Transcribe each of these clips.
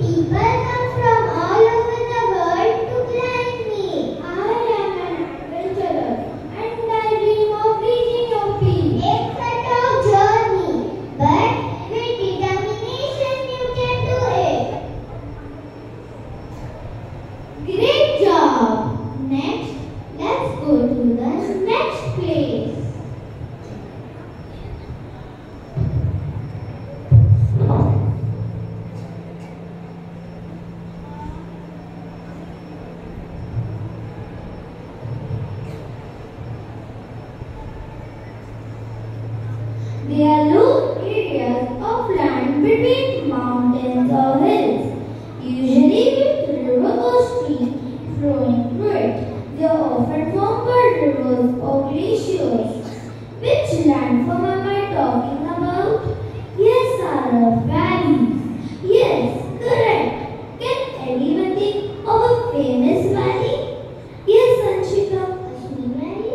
People come from all over the world to climb me. I am an adventurer and I dream of reaching your peak. It's a tough journey, but with determination you can do it. Great job! Next, let's go to the next place. There are low areas of land between mountains or hills, usually with river or stream flowing through it. They are often formed by rivers or glaciers. Which landform am I talking about? Yes, Sarah, valleys. Yes, correct. Can anyone think of a famous valley? Yes, Sanchita. Kashmir Valley?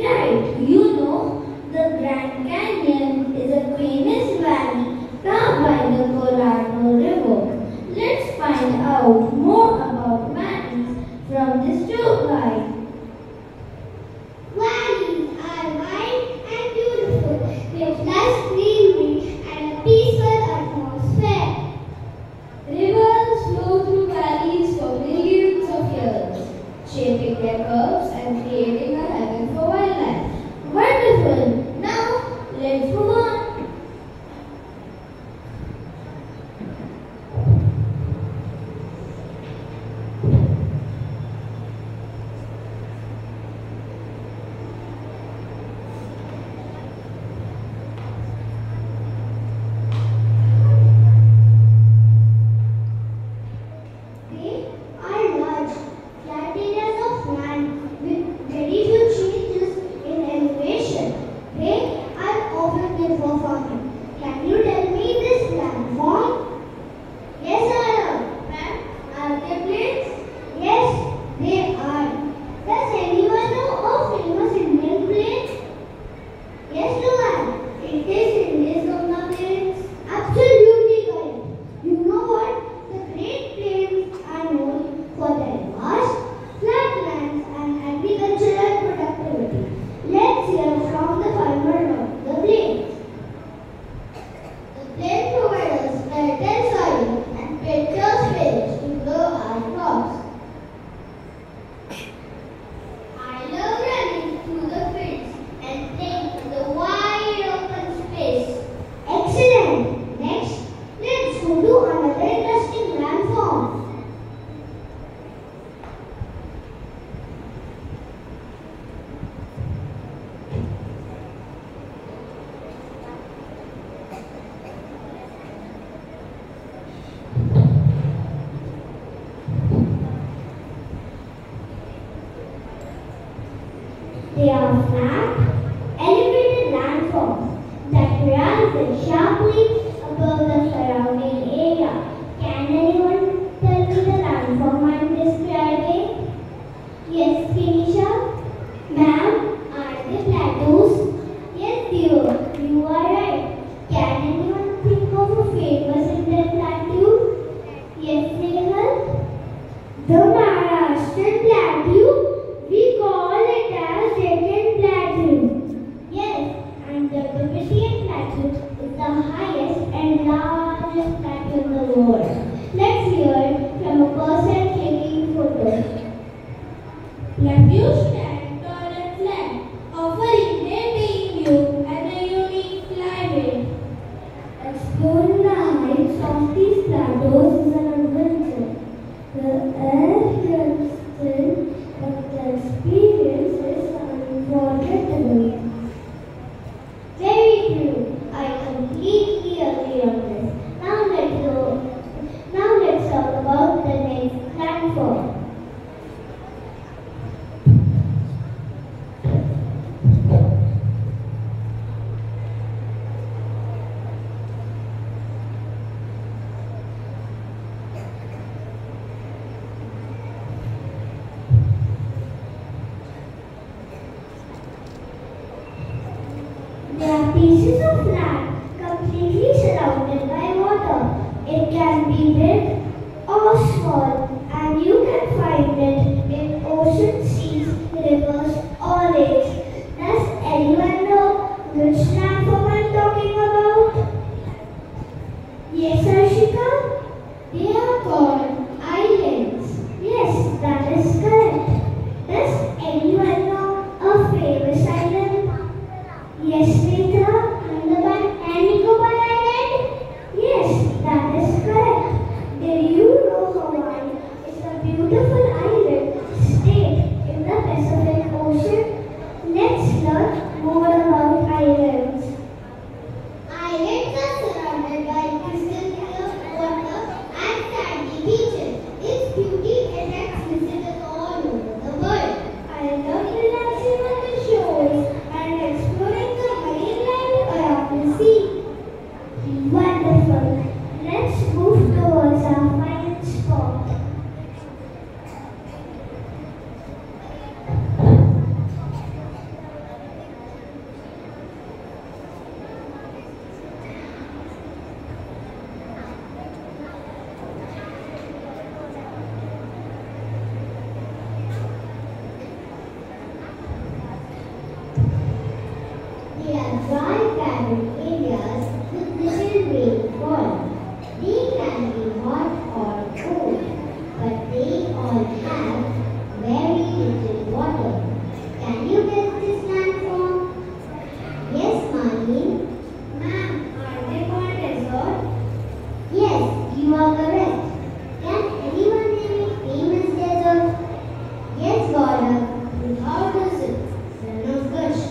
Right, you know. The Grand Canyon is a famous valley carved by the Colorado River. Let's find out more about valleys from this tour guide. Valleys are wide and beautiful with lush greenery and a peaceful atmosphere. Rivers flow through valleys for millions of years, shaping their curves and creating a heaven for wildlife. Wonderful! Now, let's move on. They are large, flat areas of land with very few changes in elevation. They are often good for farming. Can you tell me this landform? Yes, Anna. Ma'am, are they plains? Yes, they are. Does anyone know of famous Indian plain? Yes, Luan. It is India's Ganga Plains. Absolutely correct. You know what? The Great Plains are known for their vast, flat lands and agricultural productivity. Let's hear from the farmer of the plains. The plains provide us fertile soil and picture space to grow our crops. I love running through the fields and playing in the wide open space. Excellent! Next, let's go to another interesting landform. They are flat, elevated landforms that rise sharply above the surrounding area. Can anyone tell me the landform I'm describing? Yes, Kinisha. Ma'am, are they plateaus? Yes, dear, you are right. Can anyone think of a famous Indian plateau? Yes, Nehal. The Maharashtrian plateau. We call it as Deccan Plateau. Yes, and the Tibetan Plateau is the highest and largest plateau in the world. Let's hear from a person taking photos. Plateaus stand tall and flat, offering breathtaking view and a unique climate. Exploring the heights of these plateaus is an adventure. The air here is thin, but the experience is unforgettable. Very true. I completely agree on this. Now let's talk about the next landform. They are pieces of land completely surrounded by water. It can be big or small, and you can find it in ocean, seas, rivers, or lakes. Does anyone know which landform I'm talking about? Yes, Arshika? They are called islands. Yes, that is correct. Does anyone know a famous island? Yes, Netra, Andaman and Nicobar Island? Yes, that is correct. Did you know Hawaii is a beautiful island state in the Pacific Ocean? Let's learn more about islands. Islands are surrounded by crystal clear water and sandy beaches. Its beauty attracts visitors all over the world. I love relaxing on the shores and exploring the marine life around the sea. Wonderful. Let's move towards our final spot. They are dry barren areas with little rainfall. They can be hot or cold, but they all have very little water. Can you guess this landform? Yes, Marlene. Ma'am, are they called desert? Yes, you are correct. Can anyone name a famous desert? Yes, Gaurav. Without desert, son of Kush.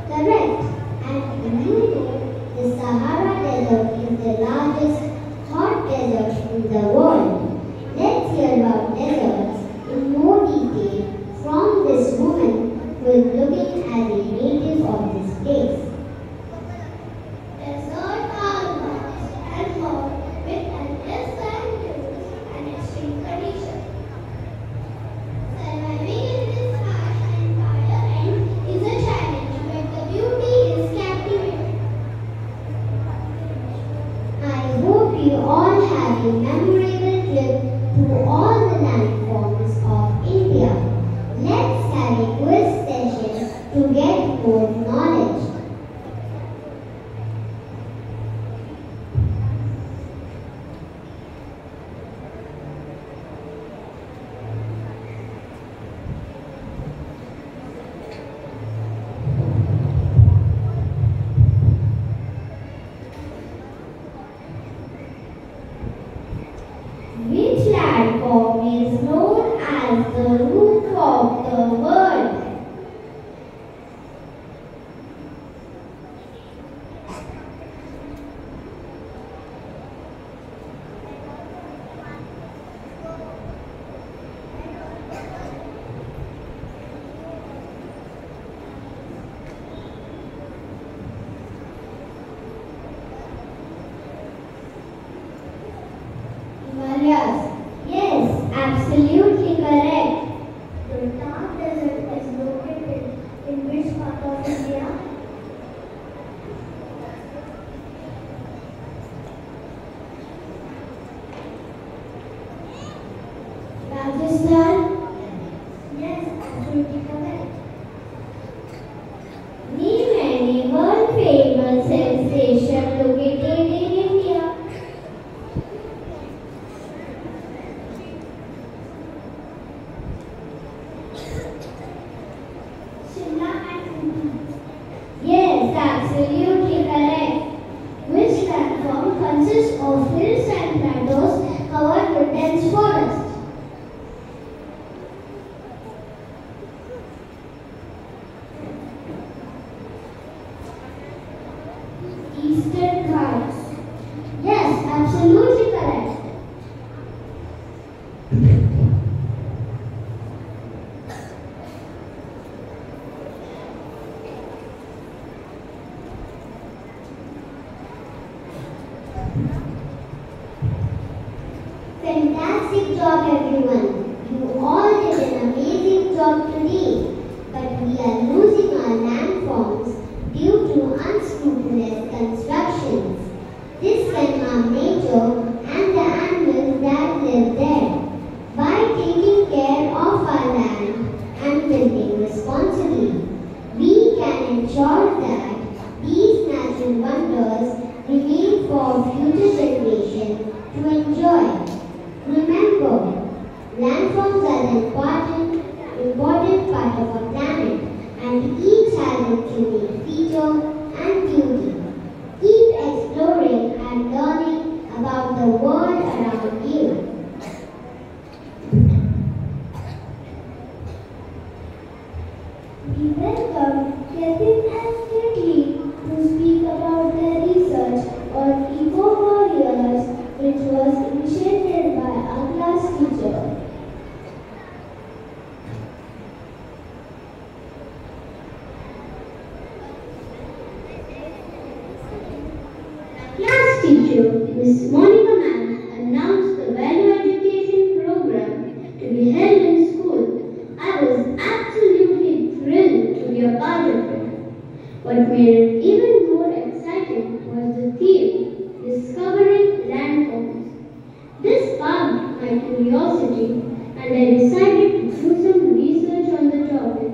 Correct. And do you know the Sahara Desert is the largest hot desert in the world? Let's hear about deserts in more detail from this woman who is looking as a native of this place. Deserts are vast and hot with endless sand dunes and extreme conditions. Surviving in this harsh and fire is a challenge, but the beauty is captivating. I hope you all have a memorable trip to all the landforms of India. Let's have a quiz session to get more knowledge. Which landform is known as the roof of the world? Himalayas. Yes, absolutely correct. The Thar Desert is located in which part of India? Rajasthan? Yes, absolutely correct. Name any world famous hill station located in India. Shimla and Ooty. Yes, absolutely correct. Which landform consists of hills and plateaus covered with dense forest? Eastern Ghats. Yes, absolutely correct. Fantastic job, everyone. You all did an amazing job today. But we are losing our landforms due to unscrupulous constructions. This can harm nature and the ensures that these natural wonders remain for future generations to enjoy. Remember, landforms are an important part of our planet and each has its unique feature and beauty. Keep exploring and learning about the world around you. We welcome Yatin and Kitty to speak about their research on eco-warriors, which was initiated by our class teacher. Class teacher, Miss Monica Ma'am, announced the value education program to be held in school. I was absolutely thrilled to be a part of it. What made it even more exciting was the theme, Discovering Landforms. This sparked my curiosity and I decided to do some research on the topic.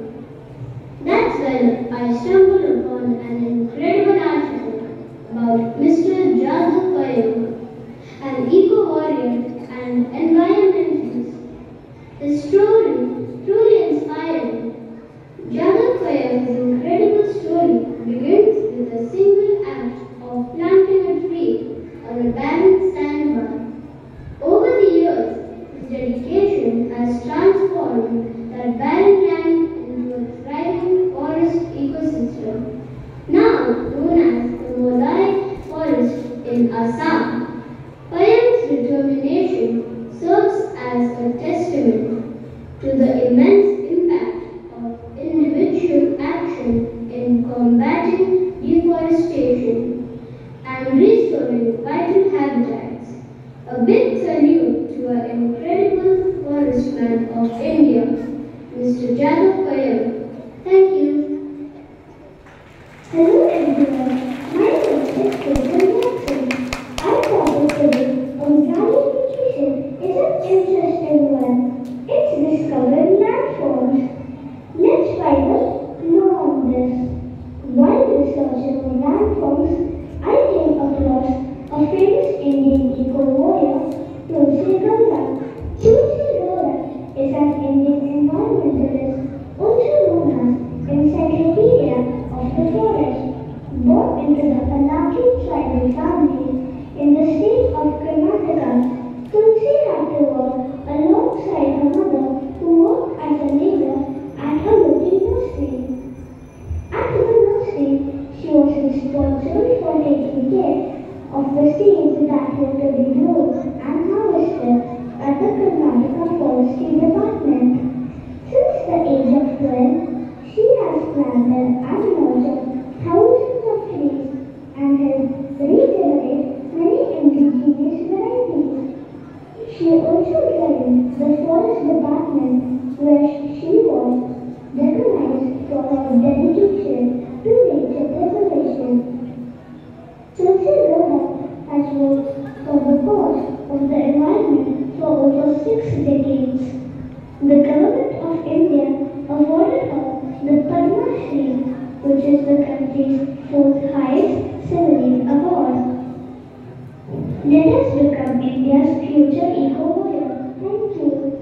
That's when I stumbled upon an incredible article about Mr. Jadhav Payam, an eco-warrior and environmentalist. His story truly inspiring. Jadhav Payam's incredible story begins with a single act of planting a tree on a barren sandbar. Over the years, his dedication has transformed that barren land into a thriving forest ecosystem, now known as the Molai Forest in Assam. Payam's determination serves as a testament to the immense impact of individual action in combating deforestation and restoring vital habitats. A big salute to our incredible forestman of India, Mr. Jadhav Payam. Thank you. Hello everyone, my name is Kristen Jackson. Our topic today on value nutrition is an interesting one. It's discovering landforms. Let's find out more on this. While researching on landforms, I came across a famous Indian eco-warrior, Tulsi Gaura. Tulsi Gaura is an Indian environmentalist, also known as Encyclopedia of the Forest. Born into the Anaki tribal family in the state of Karnataka, Tulsi had to work alongside her mother, who worked as a labor at her local nursery. At the nursery, she was responsible for taking care of the seeds that were to be grown and harvested at the Karnataka Forestry Department. Since the age of 12, she has planted and nurtured thousands of trees and helped regenerate many indigenous varieties. She also joined the Forest Department, where she was recognized for her dedication to nature preservation. Tulsi Gaura has worked for the cause of the environment for over 6 decades. The government of India awarded her the Padma Shri, which is the country's 4th highest civilian award. Let us become India's future eco-warrior. Thank you.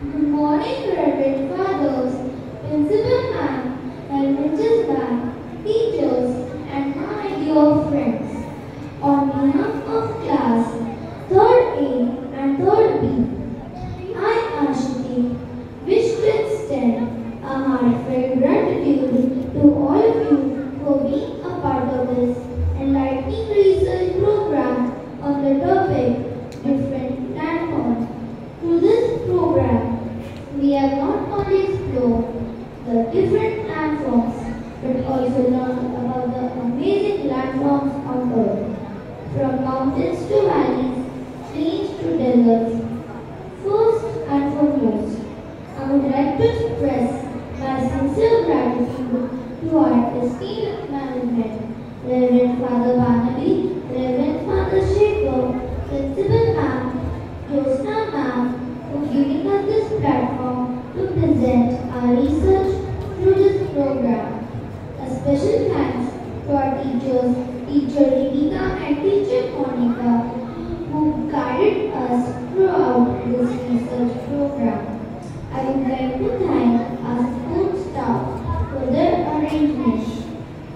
Good morning, Reverend Fathers, Principal Ma'am, Headmistress Ma'am, teachers, and my dear friends. On behalf of class 3rd A and 3rd B, I, Ashiti, wish to extend a heartfelt gratitude to all of you for being a part of this enlightening research program on the topic Different Landforms. Through this program, we have not only explored the different landforms but also learned about the amazing landforms on Earth. From mountains to valleys, sweets to desserts. First and foremost, I would like to express my sincere gratitude to our esteemed management, Reverend Father Vanali, Reverend Father Shekhar, Principal Ma'am, Josna Ma'am, for giving us this platform to present our research through this program. A special thanks to our teachers, Teacher Rebecca and Teacher Monica, who guided us throughout this research program. I would like to thank our school staff for their arrangements.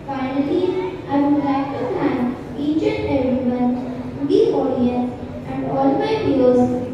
Finally, I would like to thank each and everyone in the audience and all my viewers